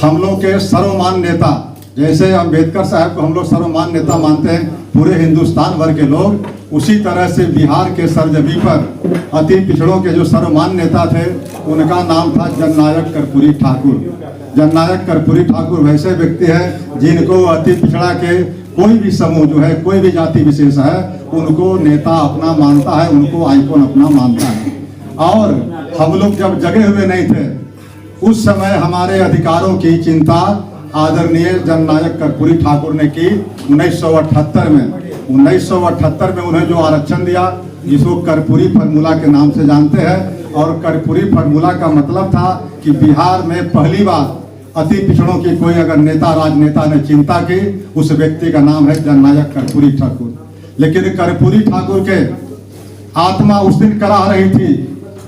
हम लोग के सर्वमान्य नेता, जैसे अम्बेडकर साहब को हम लोग सर्वमान्य नेता मानते हैं पूरे हिंदुस्तान भर के लोग, उसी तरह से बिहार के सरजमी पर अति पिछड़ों के जो सर्वमान्य नेता थे उनका नाम था जननायक कर्पूरी ठाकुर। जननायक कर्पूरी ठाकुर वैसे व्यक्ति है जिनको अति पिछड़ा के कोई भी समूह जो है, कोई भी जाति विशेष है, उनको नेता अपना मानता है, उनको आइकॉन अपना मानता है। और हम लोग जब जगे हुए नहीं थे उस समय हमारे अधिकारों की चिंता आदरणीय जननायक कर्पूरी ठाकुर ने की 1978 में। 1978 में उन्हें जो आरक्षण दिया, जिसको कर्पूरी फार्मूला के नाम से जानते हैं, और कर्पूरी फार्मूला का मतलब था कि बिहार में पहली बार अति पिछड़ों की कोई अगर नेता, राजनेता ने चिंता की, उस व्यक्ति का नाम है जननायक कर्पूरी ठाकुर। लेकिन कर्पूरी ठाकुर के आत्मा उस दिन कराह रही थी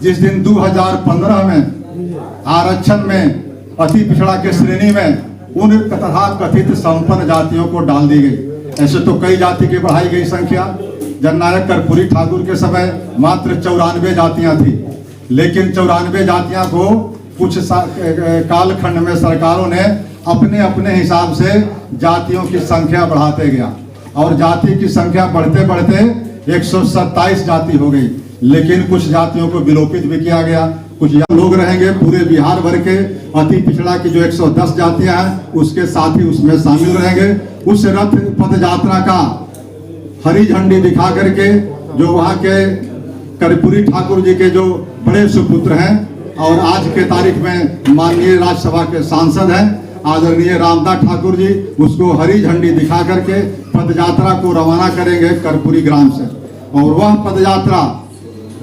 जिस दिन 2015 में आरक्षण में अति पिछड़ा के श्रेणी में उन तथा कथित संपन्न जातियों को डाल दी गई। ऐसे तो कई जाति की बढ़ाई गई संख्या। जननायक कर्पूरी ठाकुर के समय मात्र 94 जातियां थी, लेकिन 94 जातियां को कुछ कालखंड में सरकारों ने अपने अपने हिसाब से जातियों की संख्या बढ़ाते गया, और जाति की संख्या बढ़ते बढ़ते 127 जाति हो गई। लेकिन कुछ जातियों को विलोपित भी किया गया। कुछ लोग रहेंगे पूरे बिहार भर के अति पिछड़ा की जो 110 जातियां हैं उसके साथ ही उसमें शामिल रहेंगे। उस रथ पद यात्रा का हरी झंडी दिखा करके जो वहाँ के कर्पूरी ठाकुर जी के जो बड़े सुपुत्र हैं और आज के तारीख में माननीय राज्यसभा के सांसद हैं आदरणीय रामदास ठाकुर जी, उसको हरी झंडी दिखा करके पद यात्रा को रवाना करेंगे कर्पूरी ग्राम से। और वह पद यात्रा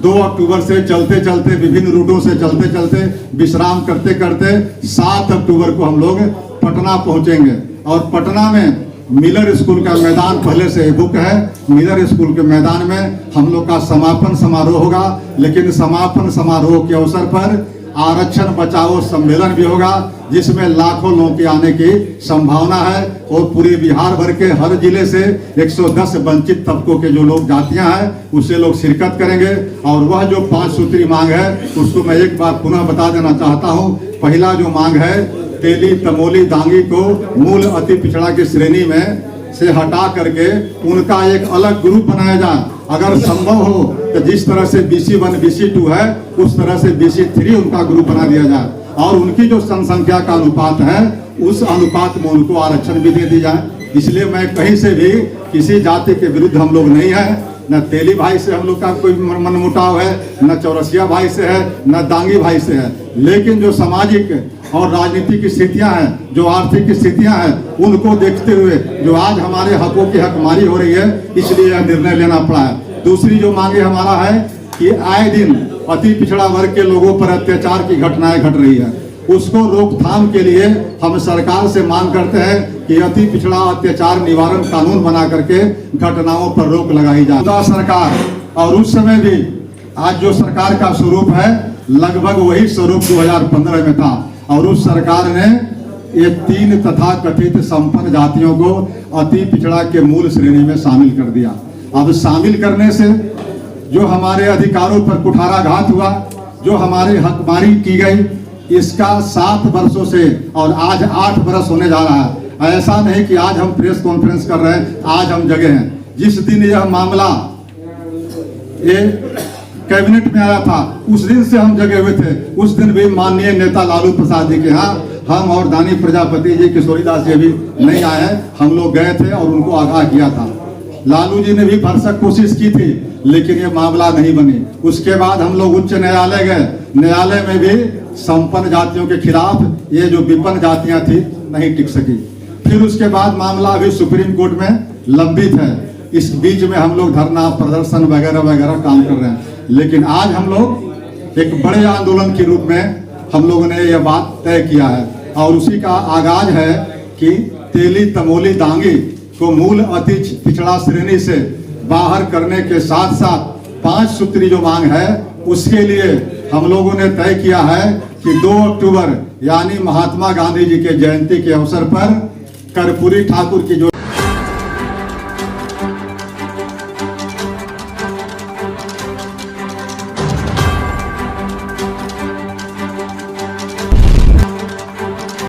2 अक्टूबर से चलते चलते विभिन्न रूटों से चलते चलते विश्राम करते करते 7 अक्टूबर को हम लोग पटना पहुंचेंगे। और पटना में मिलर स्कूल का मैदान पहले से बुक है। मिलर स्कूल के मैदान में हम लोग का समापन समारोह होगा। लेकिन समापन समारोह के अवसर पर आरक्षण बचाओ सम्मेलन भी होगा, जिसमें लाखों लोगों के आने की संभावना है। और पूरे बिहार भर के हर जिले से 110 वंचित तबकों के जो लोग जातियां हैं उससे लोग शिरकत करेंगे। और वह जो 5 सूत्री मांग है उसको मैं एक बार पुनः बता देना चाहता हूं। पहला जो मांग है, तेली, तमोली, दांगी को मूल अति पिछड़ा की श्रेणी में से हटा करके उनका एक अलग ग्रुप बनाया जाए। अगर संभव हो तो जिस तरह से BC1 BC2 है उस तरह से BC3 उनका ग्रुप बना दिया जाए, और उनकी जो जनसंख्या का अनुपात है उस अनुपात में उनको आरक्षण भी दे दी जाए। इसलिए मैं कहीं से भी किसी जाति के विरुद्ध हम लोग नहीं है। न तेली भाई से हम लोग का कोई मनमुटाव है, न चौरसिया भाई से है, न दांगी भाई से है। लेकिन जो सामाजिक और राजनीतिक स्थितियां हैं, जो आर्थिक स्थितियां हैं, उनको देखते हुए जो आज हमारे हकों की हकमारी हो रही है, इसलिए यह निर्णय लेना पड़ा है। दूसरी जो मांगे हमारा है कि आए दिन अति पिछड़ा वर्ग के लोगों पर अत्याचार की घटनाएं घट रही है, उसको रोकथाम के लिए हम सरकार से मांग करते हैं कि अति पिछड़ा अत्याचार निवारण कानून बना करके घटनाओं पर रोक लगाई जाए। सरकार और उस समय भी आज जो सरकार का स्वरूप है लगभग वही स्वरूप 2015 में था। और उस सरकार ने ये 3 तथा कथित संपन्न जातियों को अति पिछड़ा के मूल श्रेणी में शामिल कर दिया। अब शामिल करने से जो हमारे अधिकारों पर कुठाराघात हुआ, जो हमारे हकमारी की गई, इसका 7 वर्षों से और आज 8 वर्ष होने जा रहा है। ऐसा नहीं कि आज हम प्रेस कॉन्फ्रेंस कर रहे हैं, आज हम जगे हैं। जिस दिन यह मामला कैबिनेट में आया था उस दिन से हम जगे हुए थे। उस दिन भी माननीय नेता लालू प्रसाद जी के यहाँ हम और दानी प्रजापति जी, किशोरीदास जी भी नहीं आए हैं, हम लोग गए थे और उनको आगाह किया था। लालू जी ने भी भरसक कोशिश की थी, लेकिन ये मामला नहीं बनी। उसके बाद हम लोग उच्च न्यायालय गए। न्यायालय में भी संपन्न जातियों के खिलाफ ये जो विपन्न जातियां थी नहीं टिक सकी। फिर उसके बाद मामला अभी सुप्रीम कोर्ट में लंबित है। इस बीच में हम लोग धरना प्रदर्शन वगैरह वगैरह काम कर रहे हैं। लेकिन आज हम लोग एक बड़े आंदोलन के रूप में हम लोगों ने यह बात तय किया है, और उसी का आगाज है कि तेली, तमोली, दांगी को मूल अति पिछड़ा श्रेणी से बाहर करने के साथ साथ 5 सूत्री जो मांग है उसके लिए हम लोगों ने तय किया है कि 2 अक्टूबर यानी महात्मा गांधी जी के जयंती के अवसर पर कर्पूरी ठाकुर की जो